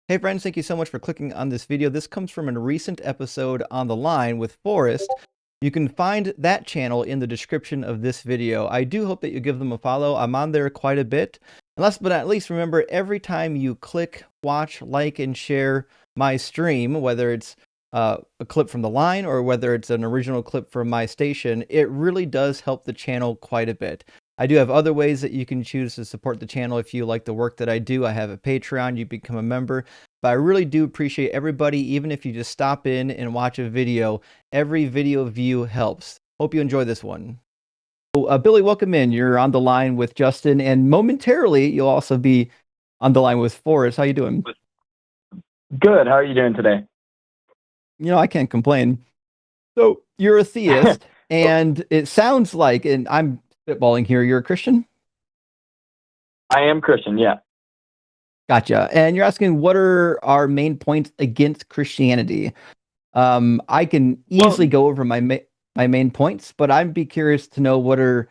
Hey friends, thank you so much for clicking on this video. This comes from a recent episode on the line with Forrest. You can find that channel in the description of this video. I do hope that you give them a follow. I'm on there quite a bit. And last but not least, remember every time you click, watch, like, and share my stream, whether it's a clip from the line or whether it's an original clip from my station, it really does help the channel quite a bit. I do have other ways that you can choose to support the channel if you like the work that I do. I have a Patreon, you become a member. But I really do appreciate everybody, even if you just stop in and watch a video. Every video view helps. Hope you enjoy this one. So, Billy, welcome in. You're on the line with Justin, and momentarily you'll also be on the line with Forrest. How you doing? Good. How are you doing today? I can't complain. So you're a theist, and it sounds like, and I'm spitballing here, you're a Christian? I am Christian, yeah. Gotcha. And you're asking what are our main points against Christianity? I can easily go over my main points, but I'd be curious to know what are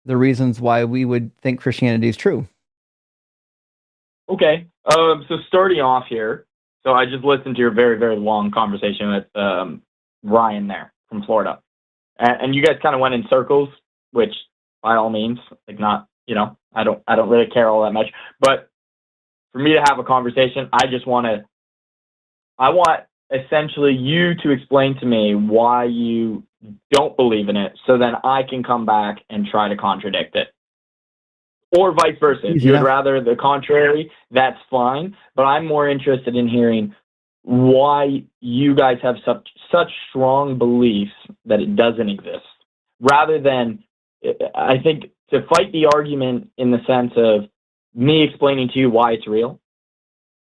the reasons why we would think Christianity is true. Okay. So starting off here, so I just listened to your very, very long conversation with Ryan there from Florida. And you guys kind of went in circles, which by all means, like not, I don't really care all that much. But for me to have a conversation, I want essentially you to explain to me why you don't believe in it, so then I can come back and try to contradict it. Or vice versa. If you would rather the contrary, that's fine. But I'm more interested in hearing why you guys have such strong beliefs that it doesn't exist. Rather than, I think, to fight the argument in the sense of me explaining to you why it's real,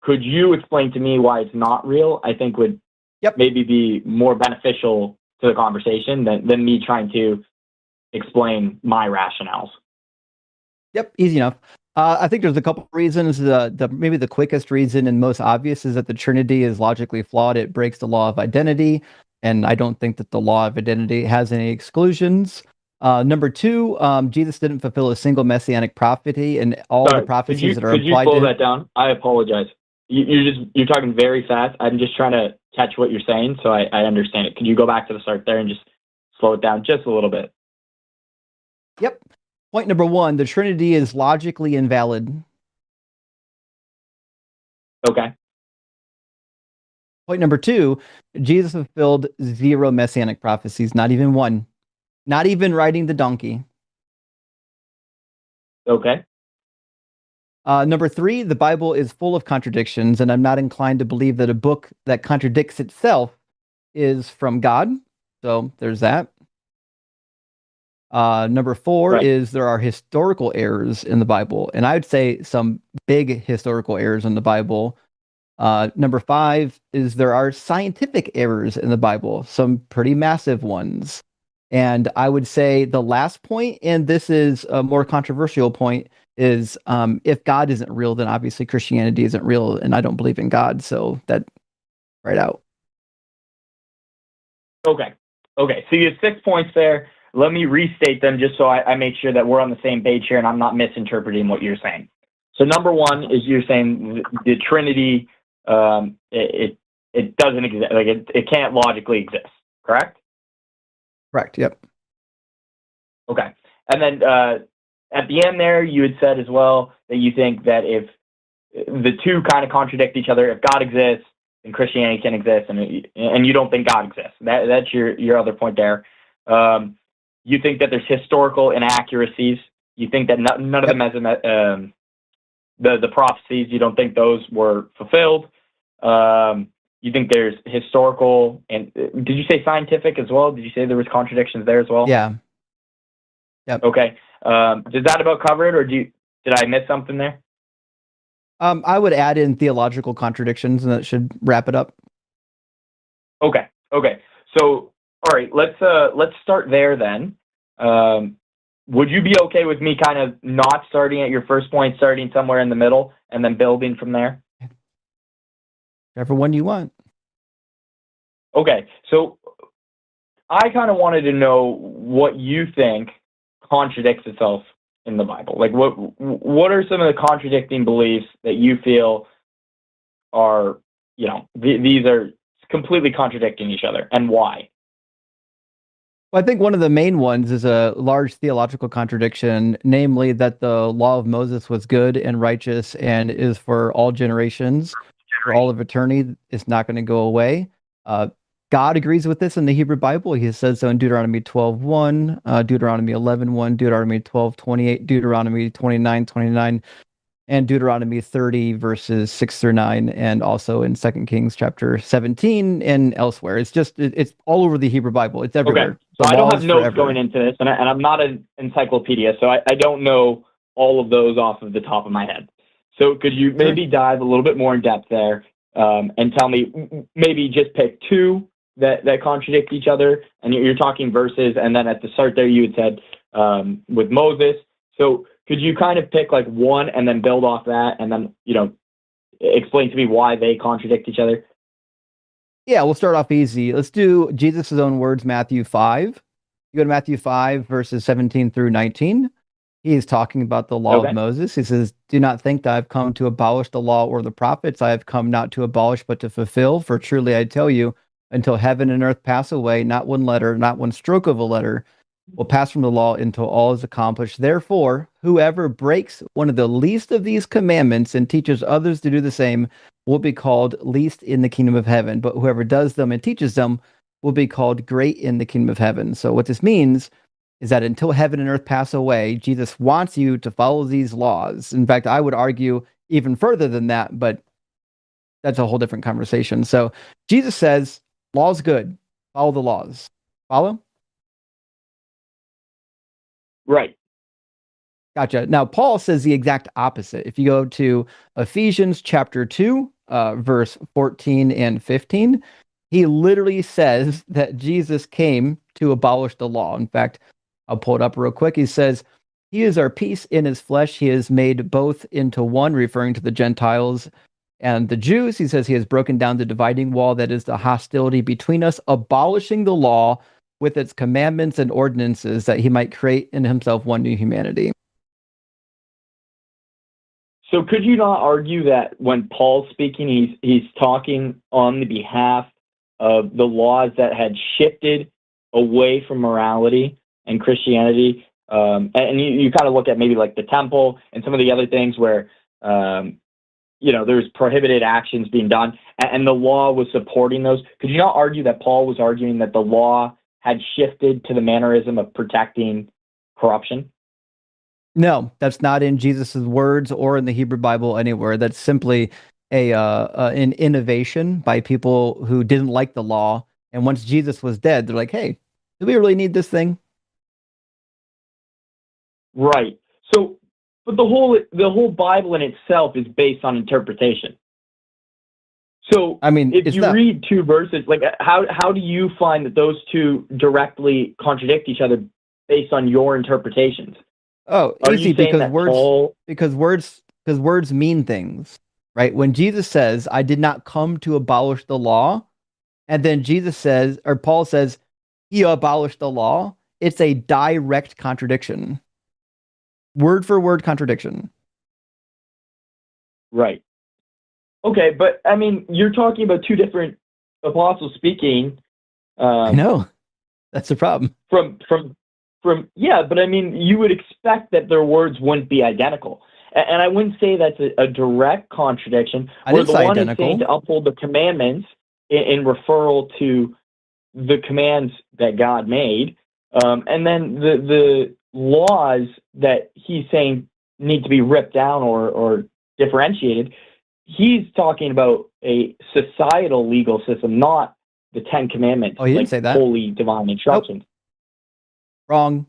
could you explain to me why it's not real? I think would maybe be more beneficial to the conversation than me trying to explain my rationales. Yep, easy enough. I think there's a couple reasons. Maybe the quickest reason and most obvious is that the Trinity is logically flawed. It breaks the law of identity, and I don't think that the law of identity has any exclusions. Number two, Jesus didn't fulfill a single messianic prophecy, and all the prophecies that are applied to him. Could you slow that down? I apologize. You're talking very fast. I'm just trying to catch what you're saying, so I understand it. Could you go back to the start there and just slow it down just a little bit? Yep. Point number one, the Trinity is logically invalid. Okay. Point number two, Jesus fulfilled 0 messianic prophecies, not even one. Not even riding the donkey. Okay. Number three, the Bible is full of contradictions, and I'm not inclined to believe that a book that contradicts itself is from God. So there's that. Number four is there are historical errors in the Bible, and I would say some big historical errors in the Bible. Number five is there are scientific errors in the Bible, some pretty massive ones. And I would say the last point, and this is a more controversial point, is if God isn't real, then obviously Christianity isn't real, and I don't believe in God, so that right out. Okay. So you have 6 points there. Let me restate them just so I make sure that we're on the same page here and I'm not misinterpreting what you're saying. So number one is you're saying the Trinity, it doesn't exist, like it can't logically exist, correct? Correct, yep. Okay. And then at the end there, you had said as well that you think that if the two kind of contradict each other, if God exists, then Christianity can exist, and you don't think God exists. That's your other point there. You think that there's historical inaccuracies. You think that none of the prophecies, you don't think those were fulfilled. You think there's historical, and did you say scientific as well? Did you say there was contradictions there as well? Yeah. Yep. Okay. Does that about cover it, or did I miss something there? I would add in theological contradictions, and that should wrap it up. Okay. So, all right, let's start there then. Would you be okay with me kind of not starting at your first point, starting somewhere in the middle, and then building from there? Whichever one you want. Okay, so I kind of wanted to know what you think contradicts itself in the Bible. Like, what are some of the contradicting beliefs that you feel are, these are completely contradicting each other, and why? Well, I think one of the main ones is a large theological contradiction, namely that the law of Moses was good and righteous and is for all generations, for all of eternity. It's not going to go away. Uh, God agrees with this in the Hebrew Bible. He says so in Deuteronomy 12:1, Deuteronomy 11:1, Deuteronomy 12:28, Deuteronomy 29:29, and Deuteronomy 30 verses 6 through 9, and also in 2 Kings chapter 17 and elsewhere. It's all over the Hebrew Bible. It's Okay, everywhere. so The I don't law have is notes forever. going into this, and I'm not an encyclopedia, so I don't know all of those off of the top of my head. So could you Sure. maybe dive a little bit more in depth there, and tell me, maybe just pick two that contradict each other, and you're talking verses, and then at the start there you had said with Moses. So could you kind of pick like one and then build off that, and then explain to me why they contradict each other? Yeah, we'll start off easy. Let's do Jesus' own words, Matthew 5. You go to Matthew 5, verses 17 through 19. He is talking about the law of Okay. Moses. He says, "Do not think that I've come to abolish the law or the prophets. I have come not to abolish, but to fulfill. For truly I tell you, until heaven and earth pass away, not one letter, not one stroke of a letter will pass from the law until all is accomplished. Therefore, whoever breaks one of the least of these commandments and teaches others to do the same will be called least in the kingdom of heaven. But whoever does them and teaches them will be called great in the kingdom of heaven." So, what this means is that until heaven and earth pass away, Jesus wants you to follow these laws. In fact, I would argue even further than that, but that's a whole different conversation. So, Jesus says, law's good, follow the laws. Follow? Right. Gotcha. Now, Paul says the exact opposite. If you go to Ephesians chapter 2, verse 14 and 15, he literally says that Jesus came to abolish the law. In fact, I'll pull it up real quick. He says, "He is our peace in his flesh. He has made both into one," referring to the Gentiles and the Jews. He says he has broken down the dividing wall, that is the hostility between us, abolishing the law with its commandments and ordinances, that he might create in himself one new humanity. So could you not argue that when Paul's speaking, he's talking on the behalf of the laws that had shifted away from morality and Christianity? And you kind of look at maybe like the temple and some of the other things where, there's prohibited actions being done, and the law was supporting those. Could you not argue that Paul was arguing that the law had shifted to the mannerism of protecting corruption? No, that's not in Jesus's words or in the Hebrew Bible anywhere. That's simply an innovation by people who didn't like the law. And once Jesus was dead, they're like, "Hey, do we really need this thing?" Right. So, but the whole Bible in itself is based on interpretation. So, I mean, if it's you not. read two verses, like how do you find that those two directly contradict each other based on your interpretations? Oh, Are you easy, saying because that Paul? words mean things, right? When Jesus says, "I did not come to abolish the law," and then Jesus says, or Paul says, "He abolished the law," it's a direct contradiction. Word for word contradiction. Right. Okay, but I mean, you're talking about two different apostles speaking. I Um, know. That's the problem. from yeah, but I mean, you would expect that their words wouldn't be identical, and I wouldn't say that's a direct contradiction I where didn't the say one is saying identical. to uphold the commandments in referral to the commands that God made, and then the laws that he's saying need to be ripped down or differentiated. He's talking about a societal legal system, not the Ten Commandments, Oh, he didn't like say that. holy divine Nope. instructions. Wrong.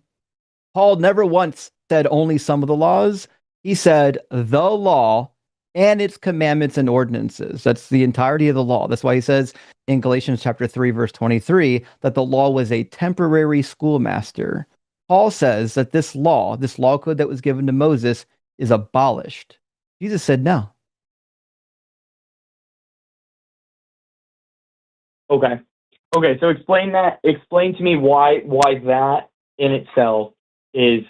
Paul never once said only some of the laws. He said the law and its commandments and ordinances. That's the entirety of the law. That's why he says in Galatians chapter 3, verse 23, that the law was a temporary schoolmaster. Paul says that this law code that was given to Moses, is abolished. Jesus said no. Okay. Okay, so explain that. Explain to me why that in itself is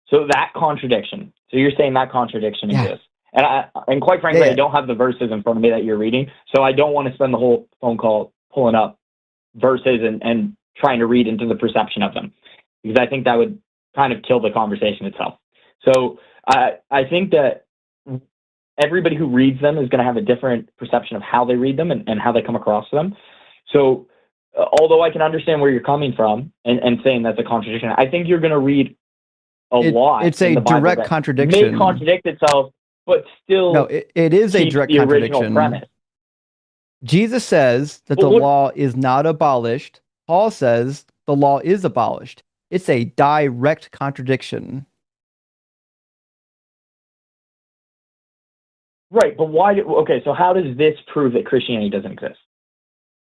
so that contradiction. So you're saying that contradiction Yeah. exists, And quite frankly, I don't have the verses in front of me that you're reading, so I don't want to spend the whole phone call pulling up verses and trying to read into the perception of them, because I think that would kind of kill the conversation itself. So I think that everybody who reads them is going to have a different perception of how they read them and how they come across to them. So although I can understand where you're coming from and saying that's a contradiction, I think you're going to read a lot. It's a direct contradiction. May contradict itself, but still, no, it is a direct contradiction. Premise. Jesus says that the law is not abolished. Paul says the law is abolished. It's a direct contradiction. Right, but why? Okay, so how does this prove that Christianity doesn't exist?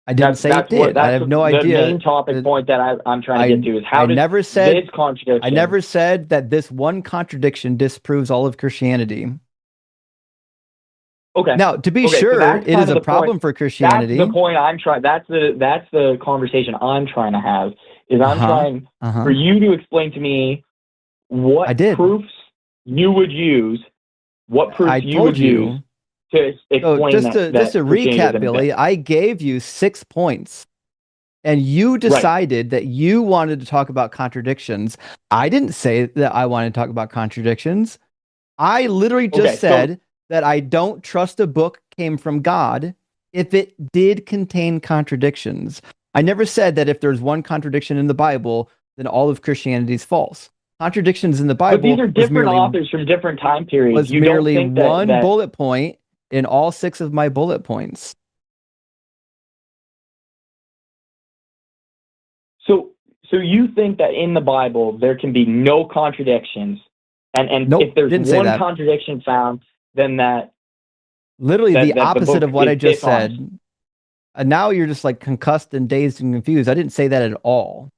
I didn't say it did. I have no idea. The main topic point that I'm trying to get to is how does this contradiction... I never said that this one contradiction disproves all of Christianity. Okay. Now, to be sure, so it is a problem for Christianity. That's the point I'm trying. That's the conversation I'm trying to have. Is I'm trying for you to explain to me what proofs you would use. What proofs you would use to explain just to recap, Billy, I gave you 6 points, and you decided that you wanted to talk about contradictions. I didn't say that I wanted to talk about contradictions. I literally just said that I don't trust a book came from God if it did contain contradictions. I never said that if there's one contradiction in the Bible, then all of Christianity is false. Contradictions in the Bible. But these are different authors from different time periods. Was merely one bullet point in all 6 of my bullet points. So you think that in the Bible there can be no contradictions, and nope, if there's one contradiction found, then that literally the opposite of what I just said. And now you're just like concussed and dazed and confused. I didn't say that at all.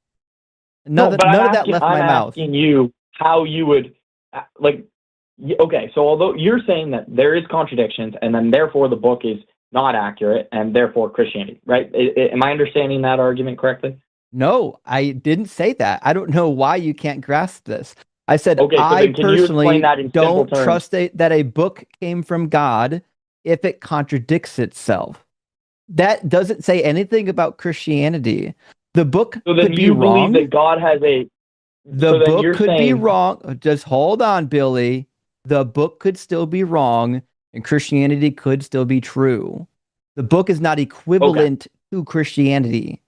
None of that left my mouth. I'm asking you how you would, like, okay, so although you're saying that there is contradictions and then therefore the book is not accurate and therefore Christianity, right? Am I understanding that argument correctly? No, I didn't say that. I don't know why you can't grasp this. I said, okay, so I personally don't trust that a book came from God if it contradicts itself. That doesn't say anything about Christianity. The book could be wrong. Believe that God has a... The book could be wrong. Just hold on, Billy. The book could still be wrong, and Christianity could still be true. The book is not equivalent to Christianity.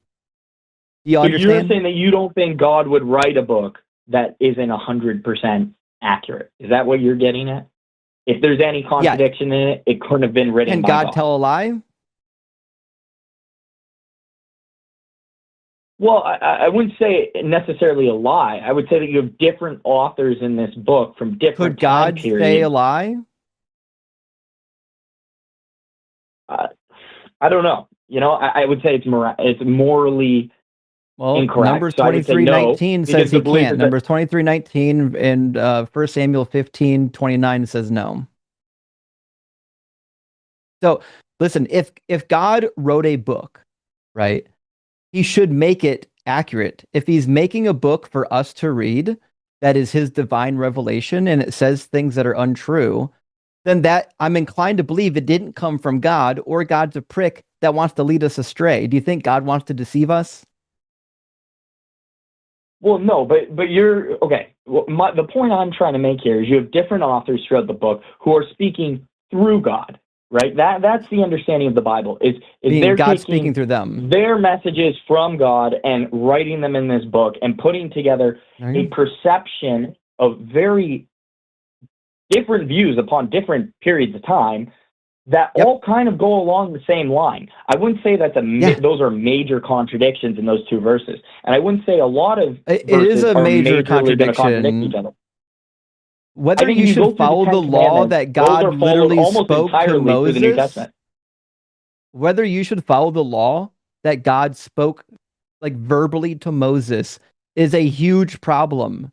Do you understand? You're saying that you don't think God would write a book that isn't 100% accurate. Is that what you're getting at? If there's any contradiction in it, it couldn't have been written by God. Can God tell a lie? Well, I wouldn't say necessarily a lie. I would say that you have different authors in this book from different time periods. Could God say a lie? I don't know. You know, I would say it's morally incorrect. Numbers 23:19 says he can't. Numbers 23:19 and 1 Samuel 15:29 says no. So listen, if God wrote a book, right, he should make it accurate. If he's making a book for us to read, that is his divine revelation, and it says things that are untrue, then that I'm inclined to believe it didn't come from God, or God's a prick that wants to lead us astray. Do you think God wants to deceive us? Well, no, but you're okay. Well, the point I'm trying to make here is you have different authors throughout the book who are speaking through God, right? That's the understanding of the Bible. Is they're God speaking through them, their messages from God and writing them in this book and putting together a perception of very different views upon different periods of time that all kind of go along the same line. I wouldn't say that those are major contradictions in those two verses, and I wouldn't say a lot of it is a major contradiction. Whether you should follow the law that God literally spoke to Moses, whether you should follow the law that God spoke like verbally to Moses is a huge problem.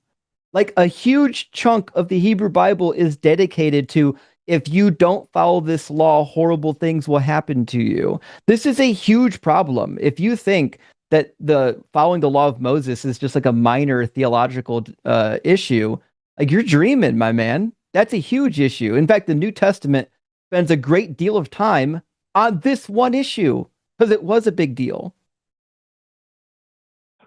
Like a huge chunk of the Hebrew Bible is dedicated to, if you don't follow this law, horrible things will happen to you. This is a huge problem. If you think that the following the law of Moses is just like a minor theological issue, like you're dreaming, my man. That's a huge issue. In fact, the New Testament spends a great deal of time on this one issue because it was a big deal.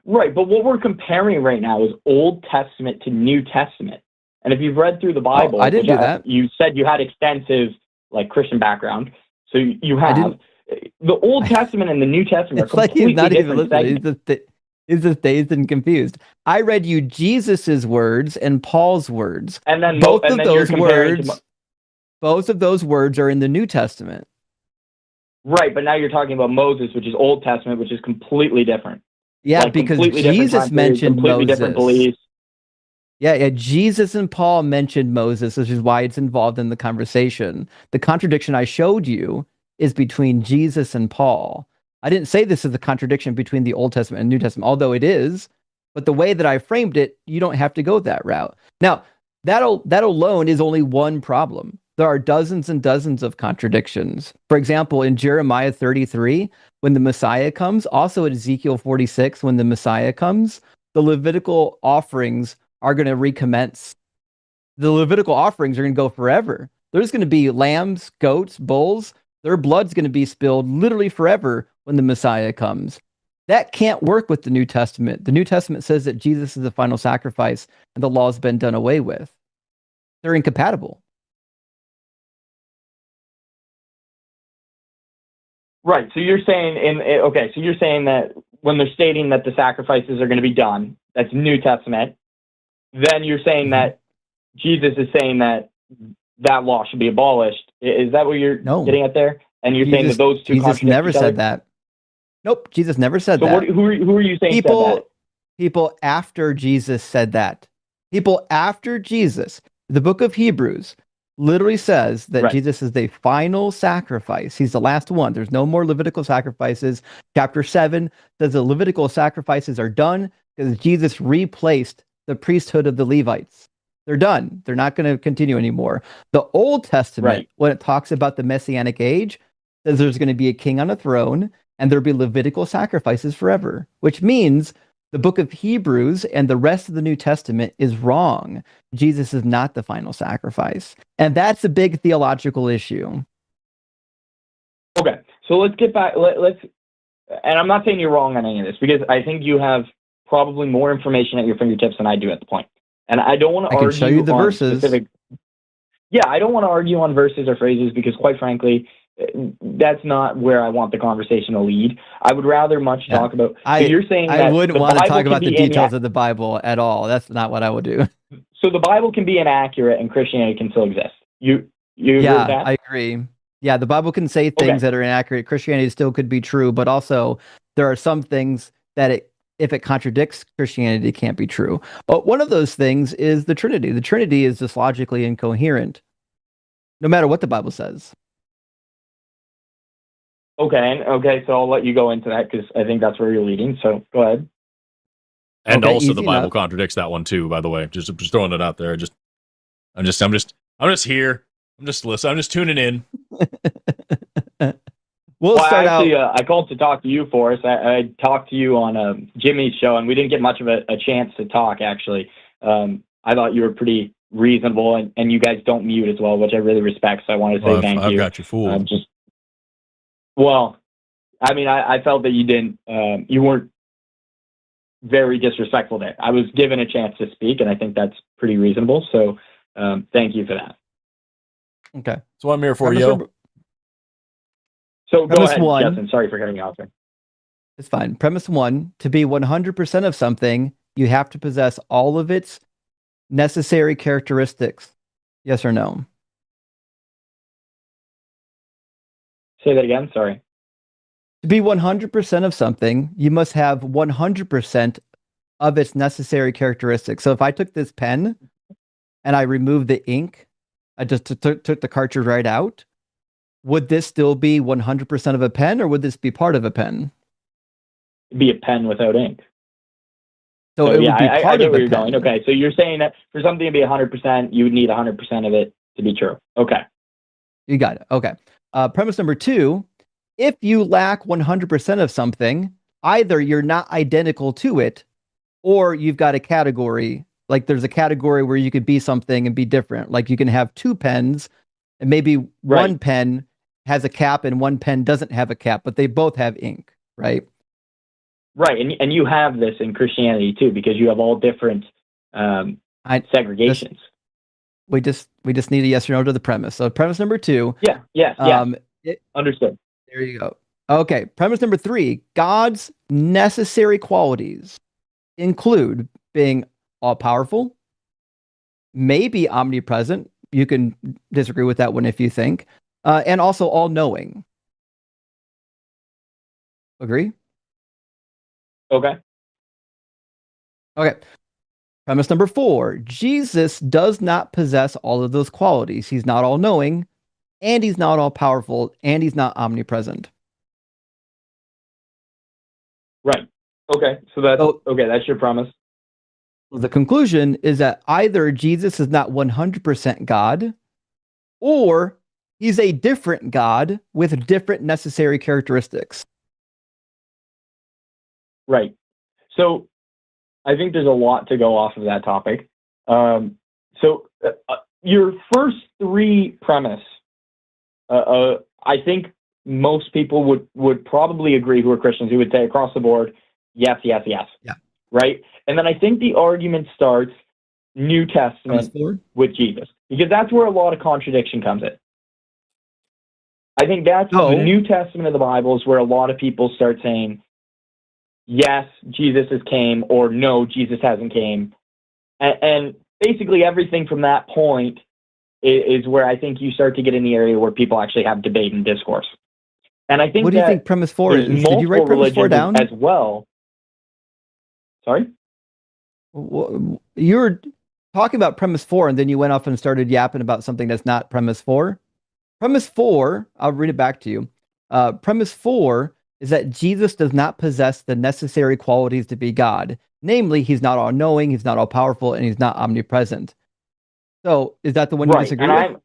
Right, but what we're comparing right now is Old Testament to New Testament. And if you've read through the Bible, I didn't do that. You said you had extensive Christian background, so you have the Old Testament and the New Testament are completely different segments. He's just dazed and confused. I read you Jesus's words and Paul's words, and then both of those words are in the New Testament. Right, but now you're talking about Moses, which is Old Testament, which is completely different. Yeah, because Jesus mentioned completely Moses. Different beliefs. Yeah, Jesus and Paul mentioned Moses, which is why it's involved in the conversation. The contradiction I showed you is between Jesus and Paul. I didn't say this is a contradiction between the Old Testament and New Testament, although it is. But the way that I framed it, you don't have to go that route. Now, that alone is only one problem. There are dozens and dozens of contradictions. For example, in Jeremiah 33, when the Messiah comes, also in Ezekiel 46, when the Messiah comes, the Levitical offerings are going to recommence. The Levitical offerings are going to go forever. There's going to be lambs, goats, bulls. Their blood's going to be spilled literally forever when the Messiah comes. That can't work with the New Testament. The New Testament says that Jesus is the final sacrifice and the law's been done away with. They're incompatible. Right. So you're saying so you're saying that when they're stating that the sacrifices are going to be done, that's New Testament. Then you're saying that Jesus is saying that law should be abolished. Is that what you're getting at there? And you're saying that those two Jesus never said that. Nope, Jesus never said that. So who are you saying said that? People after Jesus said that. People after Jesus. The book of Hebrews literally says that Jesus is the final sacrifice. He's the last one. There's no more Levitical sacrifices. Chapter 7 says the Levitical sacrifices are done because Jesus replaced the priesthood of the Levites. They're done. They're not going to continue anymore. The Old Testament, when it talks about the Messianic age, says there's going to be a king on a throne and there'll be Levitical sacrifices forever, which means the book of Hebrews and the rest of the New Testament is wrong. Jesus is not the final sacrifice. And that's a big theological issue. Okay, so let's get back. And I'm not saying you're wrong on any of this, because I think you have probably more information at your fingertips than I do at the point. And I don't want to argue show you the on verses. Specific. Yeah, I don't want to argue on verses or phrases because, quite frankly, that's not where I want the conversation to lead. I would rather much talk about. So you're saying that I wouldn't want to talk about the details of the Bible at all. That's not what I would do. So the Bible can be inaccurate and Christianity can still exist. You agree with that? I agree. Yeah, the Bible can say things that are inaccurate. Christianity still could be true, but also there are some things that if it contradicts Christianity, it can't be true. But one of those things is the Trinity. The Trinity is just logically incoherent, no matter what the Bible says. Okay, so I'll let you go into that because I think that's where you're leading. So go ahead. And also, the Bible contradicts that one too. By the way, just throwing it out there. I'm just here. I'm just listening. I'm just tuning in. I called to talk to you, Forrest. I talked to you on Jimmy's show, and we didn't get much of a chance to talk, actually. I thought you were pretty reasonable, and you guys don't mute as well, which I really respect, so I want to say thank you. I've got you fooled. I felt that you didn't, you weren't very disrespectful there. I was given a chance to speak, and I think that's pretty reasonable, so thank you for that. Okay. That's what I'm here for, yo. So go ahead, Justin. Sorry for cutting you off there. It's fine. Premise 1, to be 100% of something, you have to possess all of its necessary characteristics. Yes or no? Say that again. Sorry. To be 100% of something, you must have 100% of its necessary characteristics. So if I took this pen and I removed the ink, I just took the cartridge right out, would this still be 100% of a pen, or would this be part of a pen? It'd be a pen without ink. So it would be part I get of where a you're pen. going. Okay, so you're saying that for something to be 100%, you would need 100% of it to be true. Okay. You got it. Okay. Premise number 2, if you lack 100% of something, either you're not identical to it, or you've got a category Like there's a category where you could be something and be different. Like you can have two pens, and maybe one pen has a cap and one pen doesn't have a cap, but they both have ink, right? Right, and you have this in Christianity too, because you have all different segregations. We just need a yes or no to the premise. So premise number 2. Yeah. Understood. There you go. Okay, premise number 3: God's necessary qualities include being all powerful, maybe omnipresent. You can disagree with that one if you think, and also all knowing. Agree? Okay. Premise number 4: Jesus does not possess all of those qualities. He's not all knowing, and he's not all powerful, and he's not omnipresent. Right. Okay. So that's your premise. The conclusion is that either Jesus is not 100% God, or he's a different God with different necessary characteristics. Right. So I think there's a lot to go off of that topic. Your first 3 premise, I think most people would probably agree who are Christians, who would say across the board, yes. Yeah. Right? And then I think the argument starts New Testament with Jesus, because that's where a lot of contradiction comes in. I think that's the New Testament of the Bible is where a lot of people start saying, yes, Jesus has came, or no, Jesus hasn't came. And basically everything from that point is where I think you start to get in the area where people actually have debate and discourse. And I think what do you think premise 4 is? Did you write premise 4 down? As well. Sorry? You were talking about premise 4, and then you went off and started yapping about something that's not premise 4. Premise 4, I'll read it back to you. Premise 4 is that Jesus does not possess the necessary qualities to be God. Namely, he's not all-knowing, he's not all-powerful, and he's not omnipresent. So, is that the one you disagree with?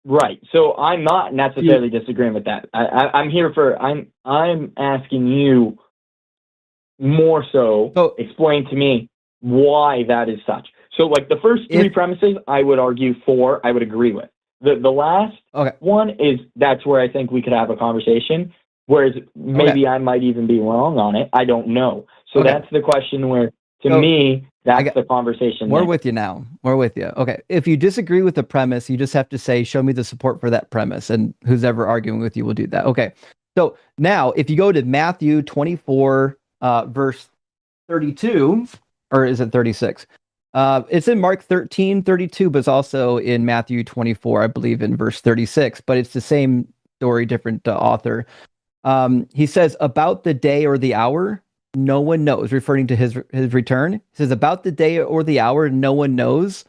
Right. So I'm not necessarily disagreeing with that. I'm asking you more so explain to me why that is such. So like the first 3 premises, I would argue 4, I would agree with. The last one is that's where I think we could have a conversation. Whereas maybe I might even be wrong on it. I don't know. So that's the question where, to me, that's the conversation. We're with you now. We're with you. Okay. If you disagree with the premise, you just have to say, show me the support for that premise. And who's ever arguing with you will do that. Okay. So now if you go to Matthew 24, verse 32, or is it 36? It's in Mark 13:32, but it's also in Matthew 24, I believe, in verse 36. But it's the same story, different author. He says, about the day or the hour, no one knows, referring to his return. He says, about the day or the hour, no one knows,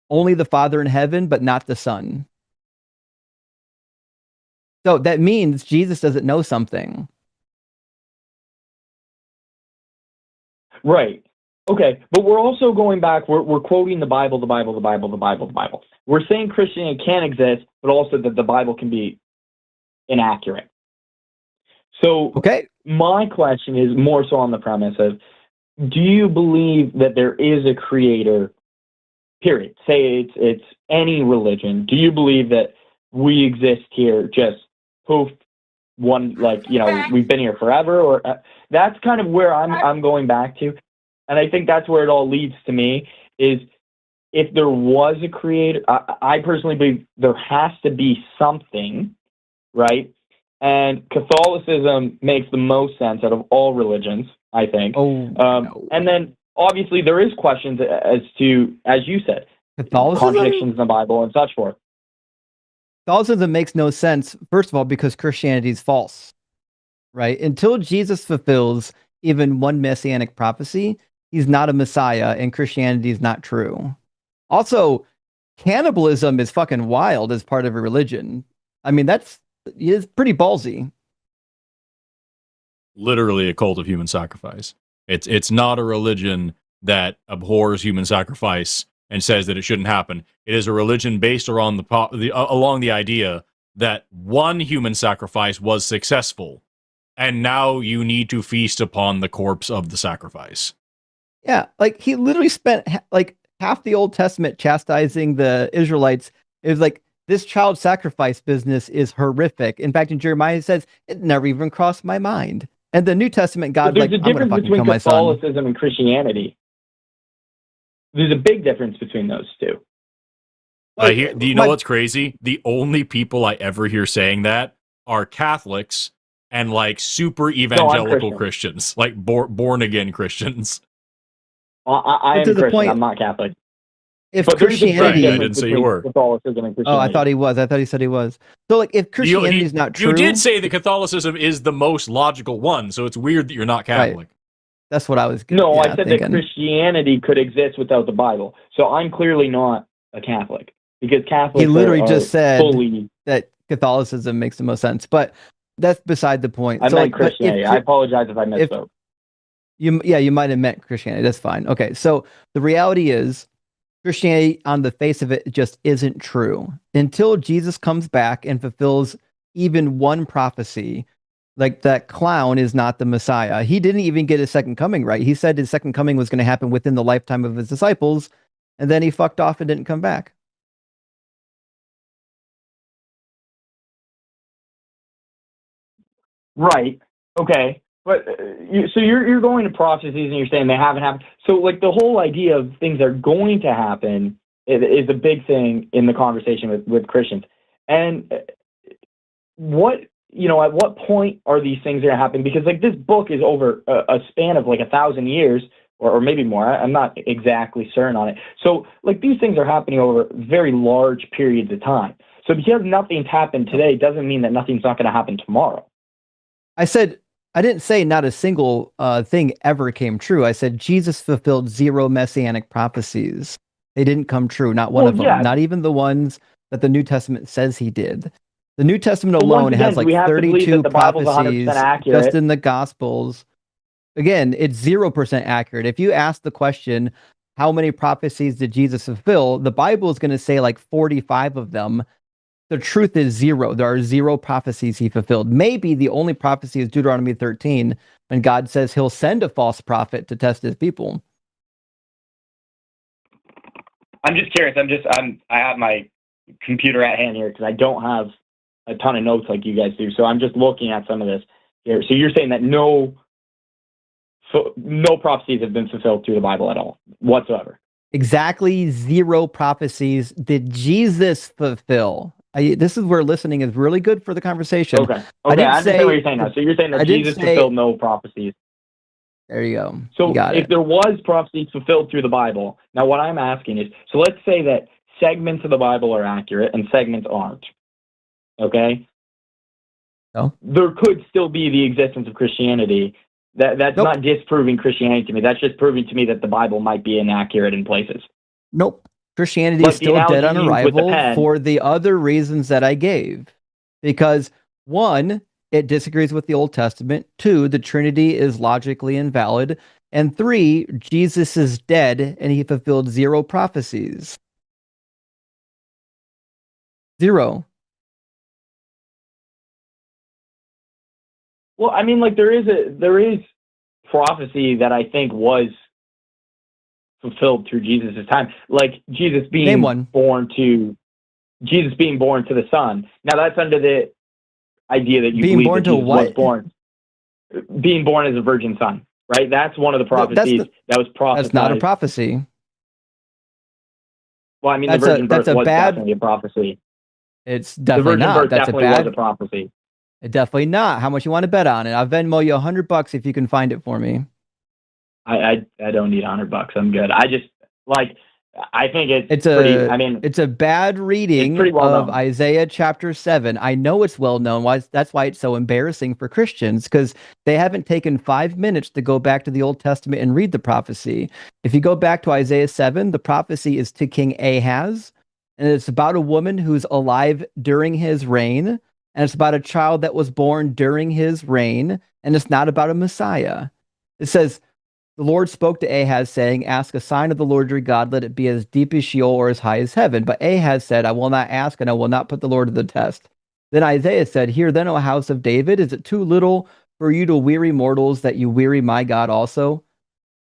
only the Father in heaven, but not the Son. So that means Jesus doesn't know something. Right. Okay. But we're also going back, we're quoting the Bible. We're saying Christianity can exist, but also that the Bible can be inaccurate. So my question is more so on the premise of, do you believe that there is a creator, period? Say it's any religion. Do you believe that we exist here just poof, one, like, we've been here forever? Or that's kind of where I'm going back to. And I think that's where it all leads to me, is if there was a creator, I personally believe there has to be something, right? And Catholicism makes the most sense out of all religions, I think. And then, obviously, there is questions as to, as you said, contradictions in the Bible and such forth. Catholicism makes no sense, first of all, because Christianity is false, right? Until Jesus fulfills even one messianic prophecy, he's not a Messiah, and Christianity is not true. Also, cannibalism is fucking wild as part of a religion. I mean, it's pretty ballsy. Literally a cult of human sacrifice. It's not a religion that abhors human sacrifice and says that it shouldn't happen. It is a religion based around along the idea that one human sacrifice was successful, and now you need to feast upon the corpse of the sacrifice. Yeah, like he literally spent like half the Old Testament chastising the Israelites. It was like this child sacrifice business is horrific. In fact, in Jeremiah it says it never even crossed my mind. And the New Testament, But God there's like, a I'm gonna difference fucking between kill my son. Catholicism and Christianity. There's a big difference between those two. Do you know what's crazy? The only people I ever hear saying that are Catholics and like super evangelical Christians, like born again Christians. I am Christian. I'm not Catholic. If Christianity, I didn't say you were. Catholicism and Christianity. Oh, I thought he was. I thought he said he was. So, like, if Christianity is not true, you did say that Catholicism is the most logical one. So it's weird that you're not Catholic. Right. That's what I was. No, I said that Christianity could exist without the Bible. So I'm clearly not a Catholic because Catholics. He literally just said that Catholicism makes the most sense, but that's beside the point. I meant Christianity. I apologize if I misspoke. You might have meant Christianity. That's fine. Okay, so the reality is, Christianity, on the face of it, just isn't true. Until Jesus comes back and fulfills even one prophecy, like that clown is not the Messiah. He didn't even get his second coming right. He said his second coming was going to happen within the lifetime of his disciples, and then he fucked off and didn't come back. Right. Okay. But so you're going to prophecies and you're saying they haven't happened. So like the whole idea of things are going to happen is a big thing in the conversation with Christians. And what at what point are these things going to happen? Because like this book is over a span of like 1,000 years or maybe more. I'm not exactly certain on it. So like these things are happening over very large periods of time. So because nothing's happened today doesn't mean that nothing's not going to happen tomorrow. I didn't say not a single thing ever came true. I said Jesus fulfilled 0 messianic prophecies. They didn't come true, not one of them, not even the ones that the New Testament says he did. The New Testament alone has like 32 prophecies just in the Gospels. Again, it's 0% accurate. If you ask the question, how many prophecies did Jesus fulfill? The Bible is going to say like 45 of them. The truth is 0. There are 0 prophecies he fulfilled. Maybe the only prophecy is Deuteronomy 13, when God says he'll send a false prophet to test his people. I'm just curious. I have my computer at hand here because I don't have a ton of notes like you guys do. So I'm just looking at some of this here. So you're saying that no prophecies have been fulfilled through the Bible at all whatsoever. Exactly 0 prophecies did Jesus fulfill. This is where listening is really good for the conversation. Okay. I understand what you're saying now. So you're saying that Jesus fulfilled no prophecies. There you go. So if there was prophecies fulfilled through the Bible, now what I'm asking is, so let's say that segments of the Bible are accurate and segments aren't. Okay? No. There could still be the existence of Christianity. That's not disproving Christianity to me. That's just proving to me that the Bible might be inaccurate in places. Nope. Christianity is still dead on arrival for the other reasons that I gave. Because 1, it disagrees with the Old Testament. 2, the Trinity is logically invalid. And 3, Jesus is dead and he fulfilled 0 prophecies. 0. Well, I mean, like there is prophecy that I think was fulfilled through Jesus' time, like Jesus being born to the Son. Now that's under the idea that you believe that Jesus was born, being born as a virgin son, right? That's one of the prophecies that was prophesied. That's not a prophecy. Well, I mean, the virgin birth was definitely a prophecy. It's definitely not. That's was a prophecy. Definitely not. How much you want to bet on it? I'll Venmo you $100 if you can find it for me. I don't need $100. I'm good. I just I think it's a bad reading of Isaiah chapter 7. I know it's well known. That's why it's so embarrassing for Christians, because they haven't taken 5 minutes to go back to the Old Testament and read the prophecy. If you go back to Isaiah 7, the prophecy is to King Ahaz, and it's about a woman who's alive during his reign, and it's about a child that was born during his reign, and it's not about a Messiah. It says, the Lord spoke to Ahaz, saying, ask a sign of the Lord your God, let it be as deep as Sheol or as high as heaven. But Ahaz said, I will not ask, and I will not put the Lord to the test. Then Isaiah said, hear then, O house of David, is it too little for you to weary mortals that you weary my God also?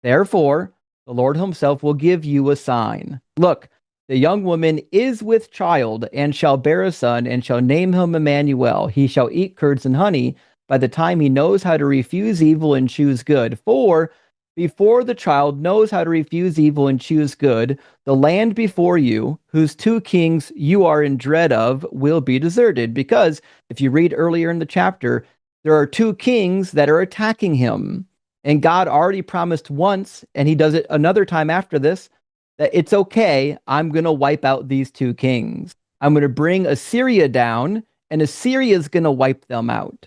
Therefore, The Lord himself will give you a sign. Look, the young woman is with child and shall bear a son and shall name him Emmanuel. He shall eat curds and honey by the time he knows how to refuse evil and choose good. For before the child knows how to refuse evil and choose good, the land before you, whose two kings you are in dread of, will be deserted. Because if you read earlier in the chapter, there are two kings that are attacking him. And God already promised once, and he does it another time after this, that it's okay. I'm going to wipe out these two kings. I'm going to bring Assyria down, and Assyria is going to wipe them out.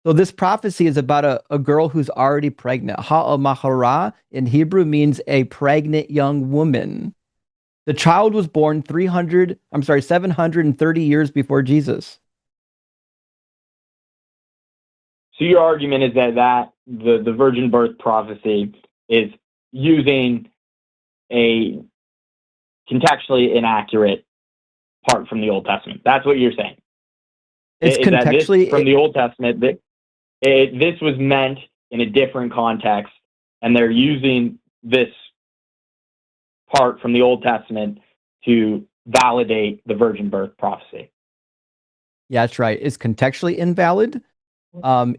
So this prophecy is about a girl who's already pregnant. Ha'amahara in Hebrew means a pregnant young woman. The child was born 730 years before Jesus. So your argument is that the virgin birth prophecy is using a contextually inaccurate part from the Old Testament. That's what you're saying. It's contextually from the Old Testament. This was meant in a different context, and they're using this part from the Old Testament to validate the virgin birth prophecy. Yeah, that's right. It's contextually invalid.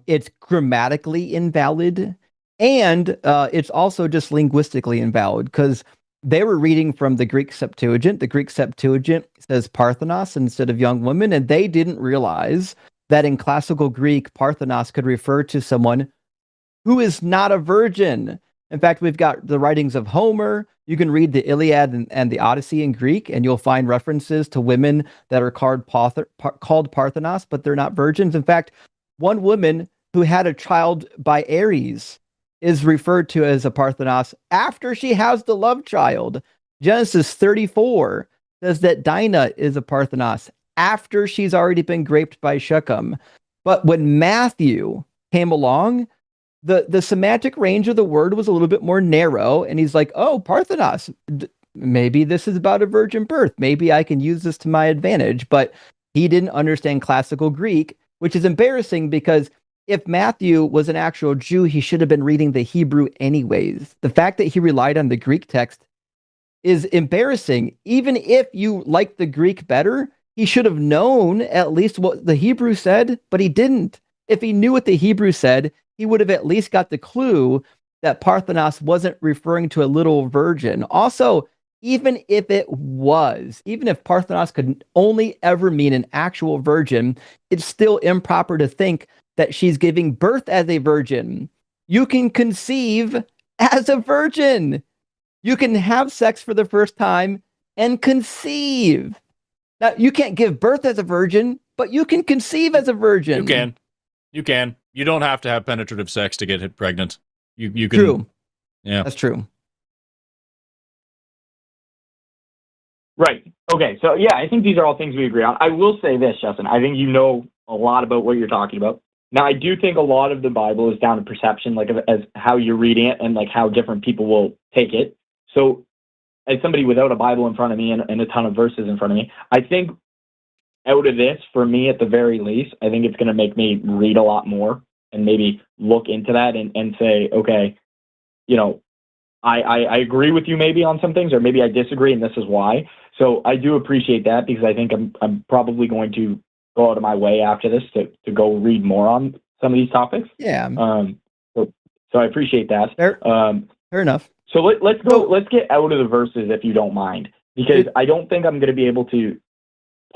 It's grammatically invalid, and it's also just linguistically invalid because they were reading from the Greek Septuagint. The Greek Septuagint says Parthenos instead of young woman, and they didn't realize that in classical Greek, Parthenos could refer to someone who is not a virgin. In fact, we've got the writings of Homer. You can read the Iliad and the Odyssey in Greek, and you'll find references to women that are called Parthenos, but they're not virgins. In fact, one woman who had a child by Ares is referred to as a Parthenos after she has the love child. Genesis 34 says that Dinah is a Parthenos after she's already been raped by Shechem. But when Matthew came along, the semantic range of the word was a little bit more narrow, and he's like, oh, Parthenos, maybe this is about a virgin birth. Maybe I can use this to my advantage. But he didn't understand classical Greek, which is embarrassing because if Matthew was an actual Jew, he should have been reading the Hebrew anyways. The fact that he relied on the Greek text is embarrassing. Even if you like the Greek better, he should have known at least what the Hebrew said, but he didn't. If he knew what the Hebrew said, he would have at least got the clue that Parthenos wasn't referring to a little virgin. Also, even if Parthenos could only ever mean an actual virgin, it's still improper to think that she's giving birth as a virgin. You can conceive as a virgin. You can have sex for the first time and conceive. Now, you can't give birth as a virgin, but you can conceive as a virgin. You can. You don't have to have penetrative sex to get pregnant. You can. True. Yeah. That's true. Right. Okay. So, yeah, I think these are all things we agree on. I will say this, Justin. I think you know a lot about what you're talking about. Now, I do think a lot of the Bible is down to perception, like as how you're reading it and like how different people will take it. So, as somebody without a Bible in front of me and a ton of verses in front of me, I think out of this, for me at the very least, I think it's going to make me read a lot more and maybe look into that and say, okay, you know, I agree with you maybe on some things, or maybe I disagree, and this is why. So I do appreciate that, because I think I'm probably going to go out of my way after this to go read more on some of these topics. Yeah. So I appreciate that. Fair enough. So let's go. Let's get out of the verses if you don't mind, because I don't think I'm going to be able to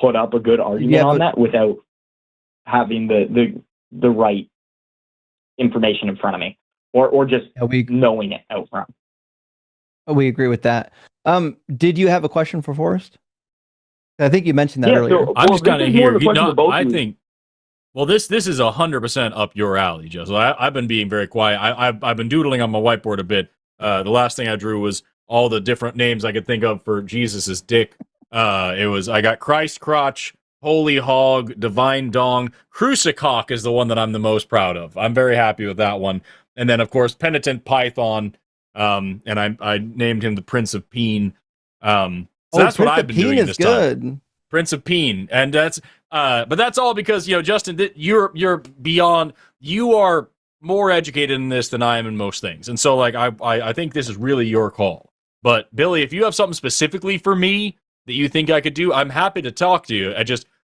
put up a good argument on that without having the right information in front of me, or just knowing it out front. We agree with that. Did you have a question for Forrest? I think you mentioned that earlier. So, I'm just kind of here. I think. Well, this is 100% up your alley, Joe. So I've been being very quiet. I've been doodling on my whiteboard a bit. The last thing I drew was all the different names I could think of for Jesus's dick. I got Christ crotch, holy hog, divine dong, crucicock is the one that I'm the most proud of. I'm very happy with that one. And then of course penitent python. And I named him the Prince of Peen. So that's what I've been doing this time. Prince of Peen, and that's but that's all because Justin, you're beyond. You are more educated in this than I am in most things. And so, like, I think this is really your call. But, Billy, if you have something specifically for me that you think I could do, I'm happy to talk to you.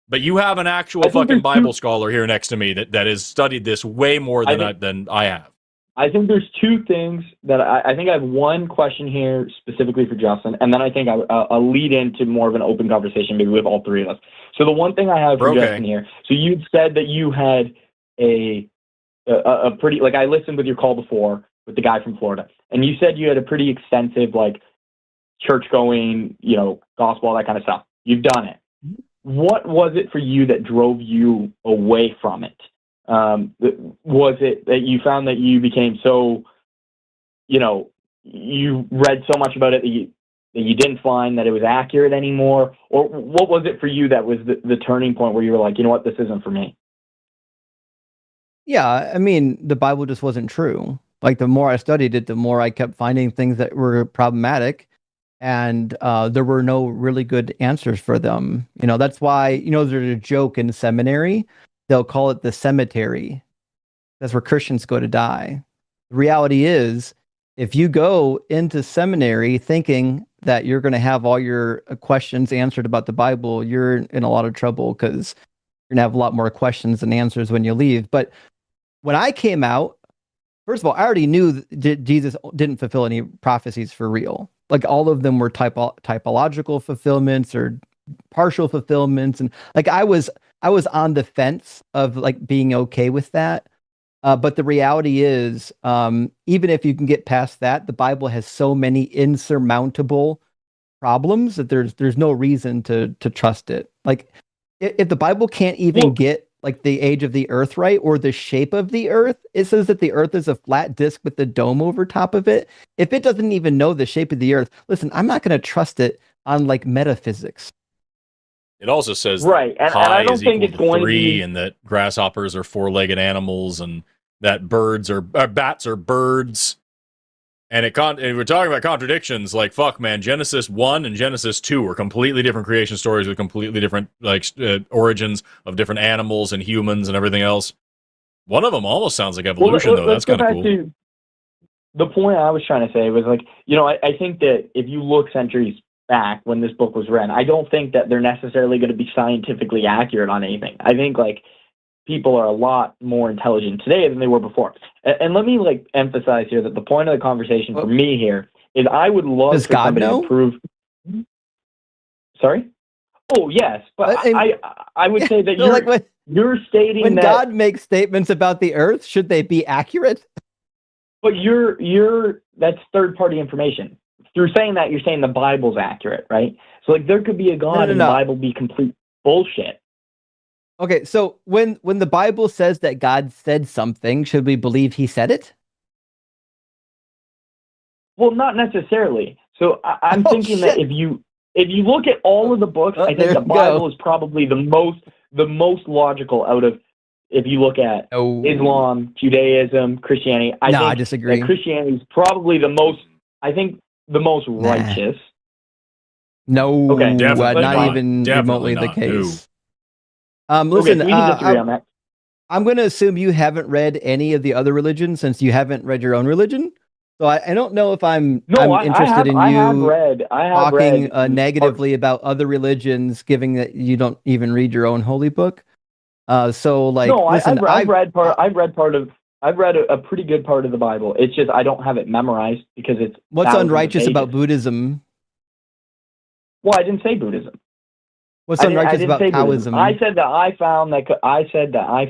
But you have an actual fucking Bible scholar here next to me that has studied this way more than I have. I think there's two things that I think I have one question here specifically for Justin, and then I think I'll lead into more of an open conversation, maybe with all three of us. So the one thing I have for Justin here, so you said that you had a pretty, like, I listened with your call before with the guy from Florida, and you said you had a pretty extensive, like, church-going, gospel, all that kind of stuff. You've done it. What was it for you that drove you away from it? Was it that you found that you became so, you read so much about it that you didn't find that it was accurate anymore? Or what was it for you that was the turning point where you were like, you know what, this isn't for me? Yeah, I mean, the Bible just wasn't true. Like, the more I studied it, the more I kept finding things that were problematic, and there were no really good answers for them. That's why, there's a joke in seminary. They'll call it the cemetery. That's where Christians go to die. The reality is, if you go into seminary thinking that you're going to have all your questions answered about the Bible, you're in a lot of trouble, because you're going to have a lot more questions than answers when you leave. But when I came out, first of all, I already knew that Jesus didn't fulfill any prophecies for real. Like, all of them were typological fulfillments or partial fulfillments. And like, I was on the fence of, like, being okay with that. But the reality is, even if you can get past that, the Bible has so many insurmountable problems that there's no reason to trust it. Like, if the Bible can't even get, like, the age of the earth right, or the shape of the earth, it says that the earth is a flat disc with a dome over top of it. If it doesn't even know the shape of the earth, listen, I'm not going to trust it on, like, metaphysics. It also says right, and I don't think it's going to be, and that grasshoppers are four-legged animals, and that bats are birds. And we're talking about contradictions. Like, fuck, man, Genesis 1 and Genesis 2 are completely different creation stories with completely different, like, origins of different animals and humans and everything else. One of them almost sounds like evolution, though. That's kind of cool. The point I was trying to say was, like, I think that if you look centuries back when this book was read, I don't think that they're necessarily going to be scientifically accurate on anything. I think, like, people are a lot more intelligent today than they were before. And let me, like, emphasize here that the point of the conversation for me here is I would love for somebody to prove. Sorry? Oh, yes. But I would say that you're stating when that God makes statements about the earth, should they be accurate? But that's third-party information. Through saying that, you're saying the Bible's accurate, right? So, like, there could be a God and the Bible be complete bullshit. Okay, so when the Bible says that God said something, should we believe he said it? Well, not necessarily. So I'm thinking that if you look at all of the books, I think the Bible is probably the most logical out of, if you look at Islam, Judaism, Christianity. I disagree. Christianity is probably the most righteous. No, okay, not even remotely the case. Listen, so we can disagree on that. I'm going to assume you haven't read any of the other religions, since you haven't read your own religion. So I don't know if I'm interested in you talking negatively about other religions, given that you don't even read your own holy book. So, like, no, listen, I've read a pretty good part of the Bible. It's just I don't have it memorized because it's what's unrighteous about Buddhism. Well, I didn't say Buddhism. What's unrighteous about Taoism? I said that I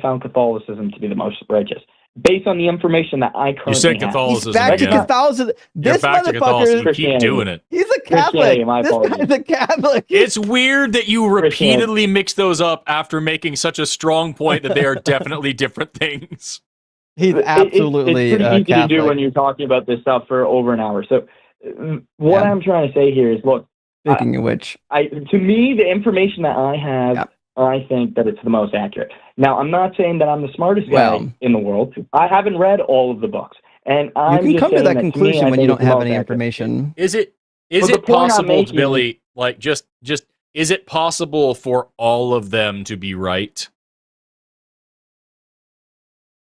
found Catholicism to be the most righteous, based on the information that I currently have. You said Catholicism. He's back to Catholicism. This motherfucker, keep doing it. He's a Catholic. This guy's a Catholic. It's weird that you repeatedly mix those up after making such a strong point that they are definitely different things. He's absolutely it's pretty easy Catholic. to do when you're talking about this stuff for over an hour. So what I'm trying to say here is, look, speaking of which, to me, the information that I have, I think that it's the most accurate. Now, I'm not saying that I'm the smartest guy in the world. I haven't read all of the books, and you can come to that conclusion when you don't have any information. Is it possible, Billy? Like, just is it possible for all of them to be right?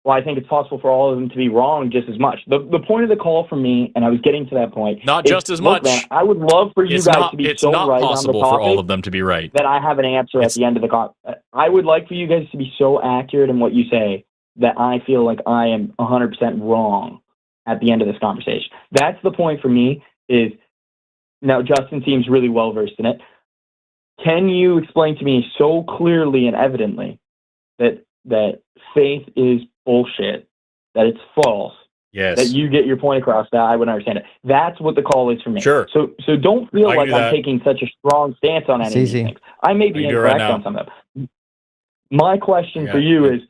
well, I think it's possible for all of them to be wrong just as much. The point of the call from me, and I was getting to that point, not just as much. Man, I would love for you guys to be so right on the topic. It's not possible for all of them to be right. That I have an answer at the end of the call. I would like for you guys to be so accurate in what you say that I feel like I am 100% wrong at the end of this conversation. That's the point for me. Is now Justin seems really well versed in it. Can you explain to me so clearly and evidently that faith is bullshit, that it's false, yes, that you get your point across, that I would understand it? That's what the call is for me. Sure. So don't feel like I'm taking such a strong stance on any of these things. I may be incorrect on some of them. My question for you is,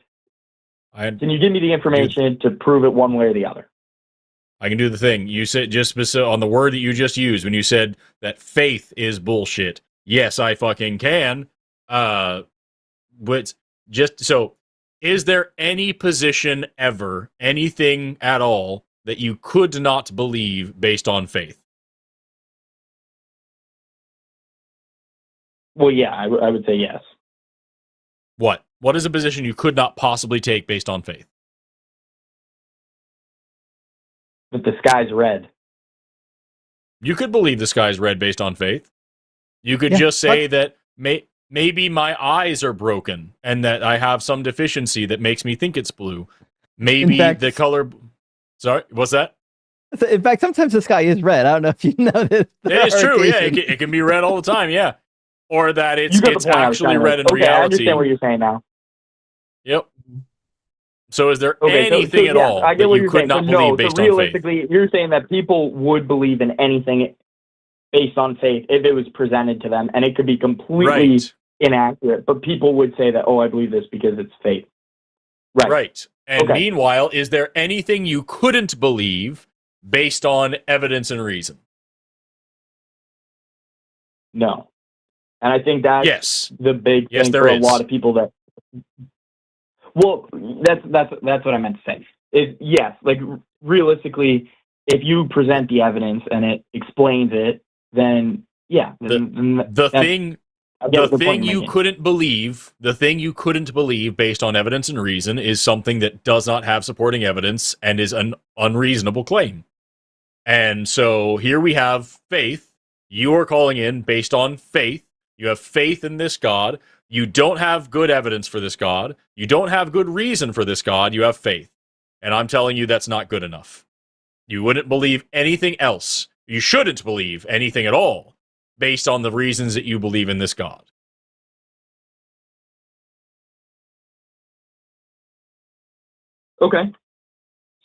can you give me the information to prove it one way or the other? I can do the thing. You said just on the word that you just used when you said that faith is bullshit. Yes, I fucking can. But just so, is there any position ever, anything at all, that you could not believe based on faith? Well, yeah, I would say yes. What? What is a position you could not possibly take based on faith? That the sky's red. You could believe the sky's red based on faith. You could just say that maybe my eyes are broken and that I have some deficiency that makes me think it's blue. Maybe the color... Sorry, what's that? In fact, sometimes the sky is red. I don't know if you know this. It is true, yeah. It can be red all the time, yeah. Or that it's actually red in reality. I understand what you're saying now. Yep. So is there anything at all that you could not believe based on faith? Realistically, you're saying that people would believe in anything based on faith if it was presented to them, and it could be completely inaccurate, but people would say that, oh, I believe this because it's faith. Right. And meanwhile, is there anything you couldn't believe based on evidence and reason? No. And I think that's the big thing for a lot of people that... Well, that's what I meant to say. Is yes, like realistically, if you present the evidence and it explains it, then the thing you couldn't believe based on evidence and reason is something that does not have supporting evidence and is an unreasonable claim. And so here we have faith. You are calling in based on faith. You have faith in this God. You don't have good evidence for this God. You don't have good reason for this God. You have faith. And I'm telling you that's not good enough. You wouldn't believe anything else. You shouldn't believe anything at all based on the reasons that you believe in this God. Okay.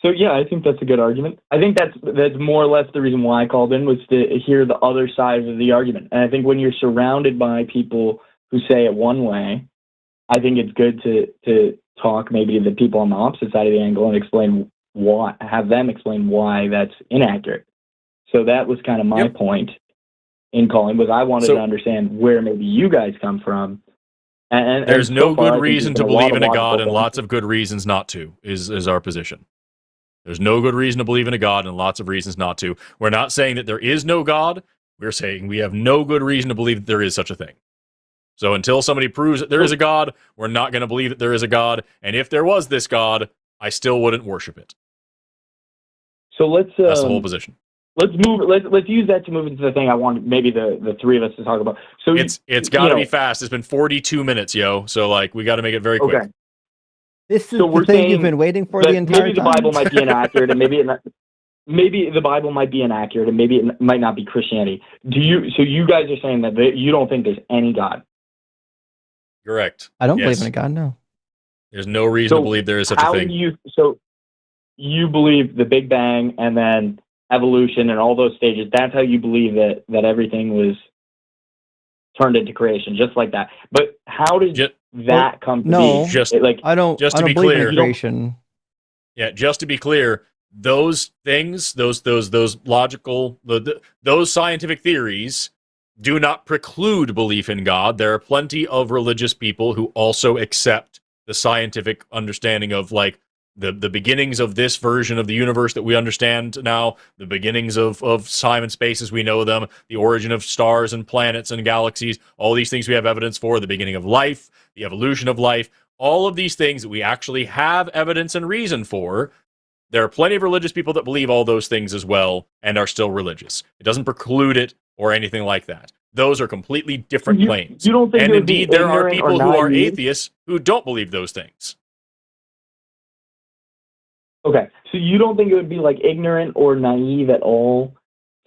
So yeah, I think that's a good argument. I think that's more or less the reason why I called in, was to hear the other side of the argument. And I think when you're surrounded by people who say it one way, I think it's good to talk maybe to the people on the opposite side of the angle and explain why, have them explain why that's inaccurate. So that was kind of my point in calling, was I wanted to understand where maybe you guys come from. And there's no good reason to believe in a God and lots of good reasons not to, is our position. There's no good reason to believe in a God and lots of reasons not to. We're not saying that there is no God. We're saying we have no good reason to believe that there is such a thing. So until somebody proves that there is a God, we're not going to believe that there is a God. And if there was this God, I still wouldn't worship it. So that's the whole position. Let's use that to move into the thing I want maybe the three of us to talk about. So it's got to be fast. It's been 42 minutes, yo. So like we got to make it very quick. This is the thing you've been waiting for the entire time. Maybe the Bible might be inaccurate, and maybe the Bible might be inaccurate, and maybe it might not be Christianity. So you guys are saying that you don't think there's any God? Correct. I don't believe in a God. No. There's no reason to believe there is such a thing. So you believe the Big Bang and then evolution and all those stages. That's how you believe that everything was turned into creation, just like that. But how did that come to be? I don't believe in creation. Yeah, just to be clear, those things, those logical, those scientific theories do not preclude belief in God. There are plenty of religious people who also accept the scientific understanding of like the beginnings of this version of the universe that we understand now, the beginnings of time and space as we know them, the origin of stars and planets and galaxies, all these things we have evidence for, the beginning of life, the evolution of life. all of these things that we actually have evidence and reason for, there are plenty of religious people that believe all those things as well and are still religious. It doesn't preclude it or anything like that. Those are completely different claims. You don't think and indeed, there are people who are atheists who don't believe those things. Okay, so you don't think it would be like ignorant or naive at all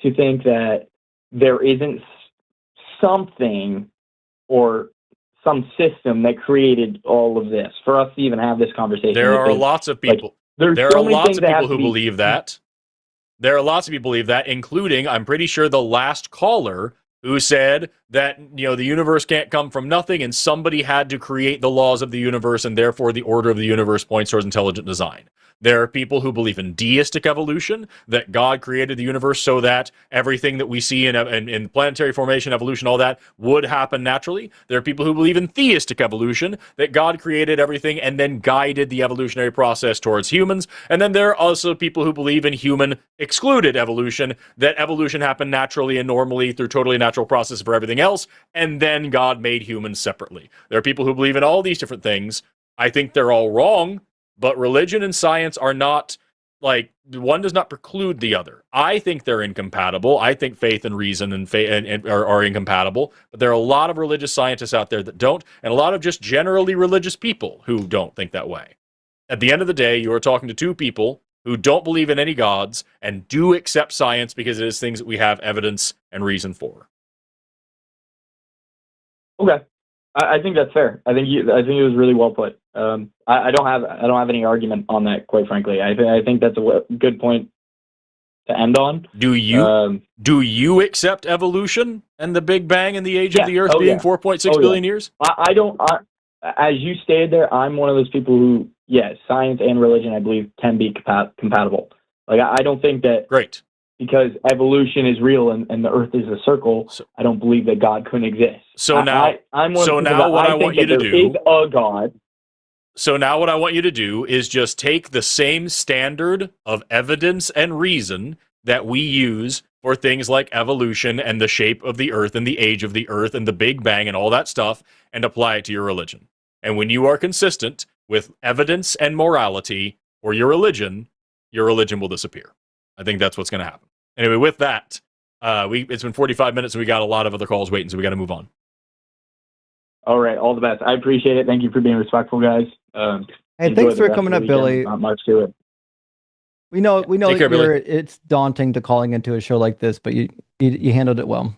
to think that there isn't something or some system that created all of this for us to even have this conversation? There are lots of people. There are lots of people who believe that. There are lots of people who believe that, including, I'm pretty sure, the last caller who said that, you know, the universe can't come from nothing and somebody had to create the laws of the universe and therefore the order of the universe points towards intelligent design. There are people who believe in deistic evolution, that God created the universe so that everything that we see in planetary formation, evolution, all that would happen naturally. There are people who believe in theistic evolution, that God created everything and then guided the evolutionary process towards humans. And then there are also people who believe in human excluded evolution, that evolution happened naturally and normally through totally natural process for everything else, and then God made humans separately. There are people who believe in all these different things. I think they're all wrong. But religion and science are not, like, one does not preclude the other. I think they're incompatible. I think faith and reason are incompatible. But there are a lot of religious scientists out there that don't, and a lot of just generally religious people who don't think that way. At the end of the day, you are talking to two people who don't believe in any gods and do accept science because it is things that we have evidence and reason for. Okay. I think that's fair. I think it was really well put. I don't have any argument on that, quite frankly. I think that's a good point to end on. Do you accept evolution and the Big Bang and the age of the Earth being 4.6 billion years? I don't. As you stated there, I'm one of those people who, yes, science and religion, I believe, can be compatible. Like, I don't think that. Great. Because evolution is real and the Earth is a circle, I don't believe that God couldn't exist. So now, what I want you to do is a God. So now what I want you to do is just take the same standard of evidence and reason that we use for things like evolution and the shape of the Earth and the age of the Earth and the Big Bang and all that stuff and apply it to your religion. And when you are consistent with evidence and morality or your religion will disappear. I think that's what's going to happen. Anyway, with that, it's been 45 minutes and we got a lot of other calls waiting, so we got to move on. All right, all the best. I appreciate it. Thank you for being respectful, guys. Hey, thanks for coming up, Billy. Not much to it. We know that it's daunting to calling into a show like this, but you handled it well.